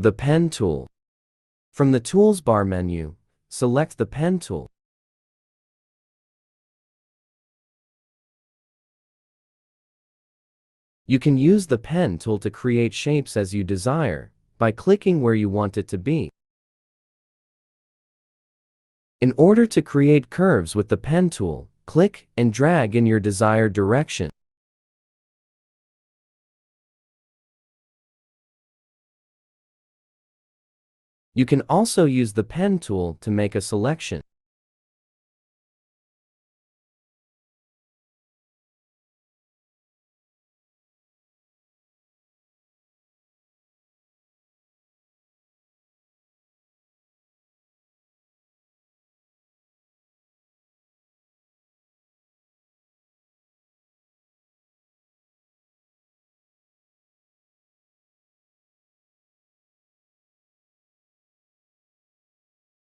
The Pen tool. From the Tools bar menu, select the Pen tool. You can use the Pen tool to create shapes as you desire by clicking where you want it to be. In order to create curves with the Pen tool, click and drag in your desired direction. You can also use the Pen tool to make a selection.